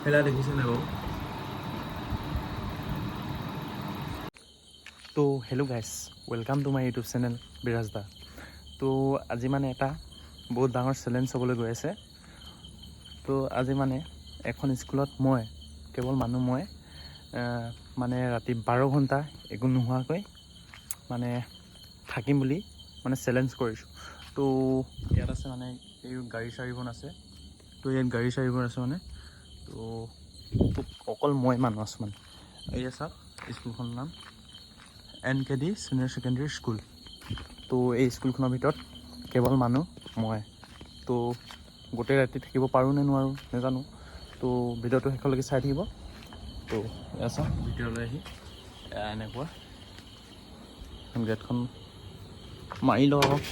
খেলা দেখিছে নাই বাৰু? তো hello' guys, welcome to my YouTube channel বিৰাজ দা। তো আজি মানে এটা বহুত ডাঙৰ চেলেঞ্জ হ'বলৈ গৈ আছে। তো আজি মানে এখন স্কুলত কেৱল মই মানে ৰাতি 12 ঘণ্টা একো নোহোৱাকৈ মানে থাকিম বুলি মানে চেলেঞ্জ কৰিছোঁ। তো ইয়াত আছে মানে এই গাড়ী চাৰিখন আছে। তো ইয়াত গাড়ী চাৰিখন আছে মানে তো অকল মানুহ আছোঁ মানে। এয়া চাওক স্কুলখনৰ নাম NKD চিনিয়ৰ ছেকেণ্ডেৰী স্কুল। তো এই স্কুলখনৰ ভিতৰত কেৱল মই। তো গোটেই ৰাতি থাকিব পাৰোঁ নে নোৱাৰোঁ নাজানো। তো ভিডিঅ'টো শেষলৈকে চাই থাকিব। তো এয়া চাওক ভিডিঅ'লৈ আহি এনেকুৱা গেটখন মাৰি লওঁ অলপ।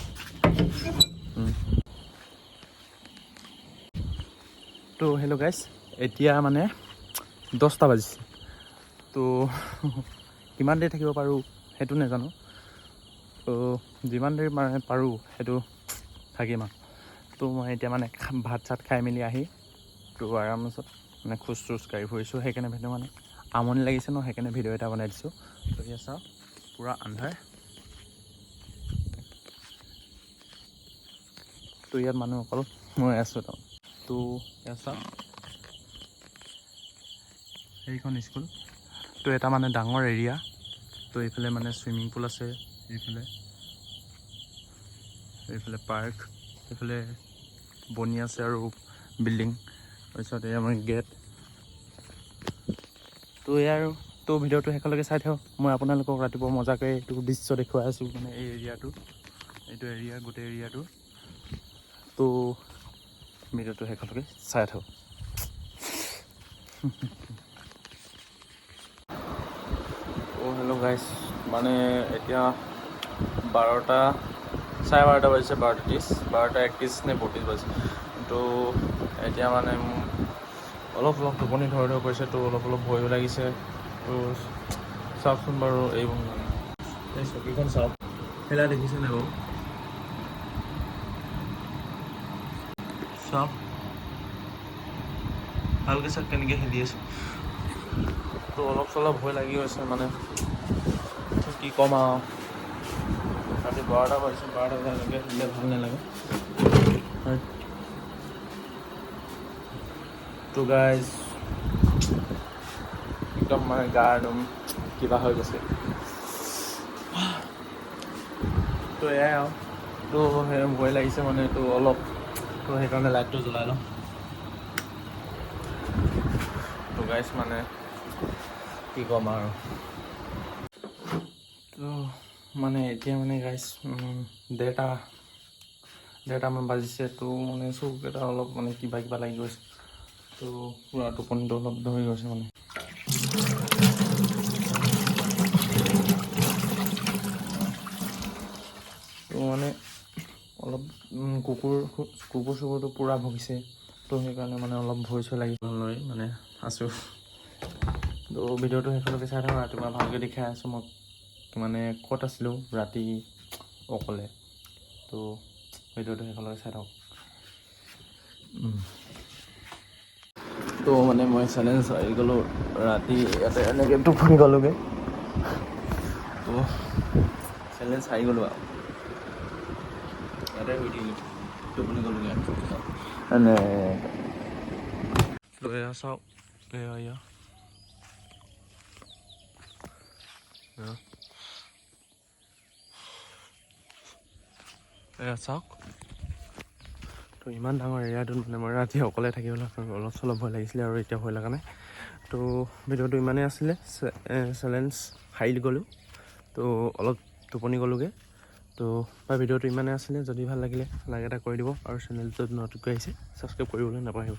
তো হেল্ল' গাইজ, এতিয়া মানে 10টা বাজিছে। তো কিমান দেৰি থাকিব পাৰোঁ সেইটো নাজানো। তো যিমান দেৰি মানে পাৰোঁ সেইটো থাকিম আৰু। তো মই এতিয়া মানে ভাত চাত খাই মেলি আহি তো আৰামত মানে খোজ কাঢ়ি ফুৰিছোঁ। সেইকাৰণে ভিডিঅ' মানে আমনি লাগিছে ন, সেইকাৰণে ভিডিঅ' এটা বনাই দিছোঁ। তো এতিয়া চাওক পূৰা আন্ধাৰ। তো ইয়াত মানুহ অকল মই আছোঁ। তো ইয়াত চাওক সেইখন স্কুল। তো এটা মানে ডাঙৰ এৰিয়া। তো এইফালে মানে চুইমিং পুল আছে, এইফালে পাৰ্ক, এইফালে বনি আছে আৰু বিল্ডিং। তাৰপিছত এয়া আমাৰ গেট। তো এয়া আৰু। তো ভিডিঅ'টো শেষলৈকে চাই থাকক। মই আপোনালোকক ৰাতিপুৱা মজাকৈ এইটো দৃশ্য দেখুৱাই আছোঁ, মানে এই এৰিয়াটো, এইটো এৰিয়া গোটেই এৰিয়াটো। তো ভিডিঅ'টো শেষলৈকে চাই থাকক। হেল্ল' গাইজ, মানে এতিয়া 12:30 বাজিছে, 12:31 নে 32 বাজিছে। তো এতিয়া মানে অলপ টোপনি ধৰো কৰিছে। তো অলপ ভয়ো লাগিছে। তো চাওকচোন বাৰু এই চকীখন চাওক। খেলা দেখিছে নাই বাৰু? চাওক ভালকৈ চাওক কেনেকৈ খেলি আছে। তো অলপ চলপ ভয় লাগি গৈছে মানে, কি ক'ম আৰু। ৰাতি 12টা বাজিছে, 12টা বজালৈকে খেলিলে ভাল নালাগে। তো গাইজ একদম মানে গা একদম কিবা হৈ গৈছে। তো এয়াই আৰু। তো সেই ভয় লাগিছে মানে, তো অলপ। তো সেইকাৰণে লাইটটো জ্বলাই লওঁ। তো গাইজ মানে কি ক'ম আৰু। তো মানে এতিয়া মানে গাইজ 1:30মান বাজিছে। তো মানে চকুকেইটা অলপ মানে কিবা লাগি গৈছে। তো পূৰা টোপনিটো অলপ ধৰি গৈছে মানে। তো মানে অলপ কুকুৰ চুকুৰটো পূৰা ভুগিছে। তো সেইকাৰণে মানে অলপ ভয় চয় লাগি লৈ মানে আছোঁ। তো ভিডিঅ'টো শেষলৈকে চাই থাকক। ৰাতিপুৱা ভালকৈ দেখাই আছোঁ মই মানে ক'ত আছিলোঁ ৰাতি অকলে। তো ভিডিঅ'টো শেষলৈকে চাই থাকক। তো মানে মই চেলেঞ্জ হাৰি গ'লোঁ। ৰাতি ইয়াতে এনেকৈ টোপনি গ'লোগৈ। তো চেলেঞ্জ হাৰি গ'লোঁ আৰু ইয়াতে শুই থাকিলোঁ, টোপনি গ'লোগৈ মানে। তো এয়া চাওক, এয়া চাওক। তো ইমান ডাঙৰ এৰিয়াটোত মানে মই ৰাতি অকলে থাকিবলৈ অলপ চলপ ভয় লাগিছিলে, আৰু এতিয়া ভয় লগা নাই। তো ভিডিঅ'টো ইমানেই আছিলে। চেলেঞ্জ হাৰি গ'লোঁ। তো অলপ টোপনি গ'লোগৈ। তো ভিডিঅ'টো ইমানেই আছিলে। যদি ভাল লাগিলে লাইক এটা কৰি দিব, আৰু চেনেলটোত নতুনকৈ আহিছে ছাবস্ক্ৰাইব কৰিবলৈ নাপাহৰিব।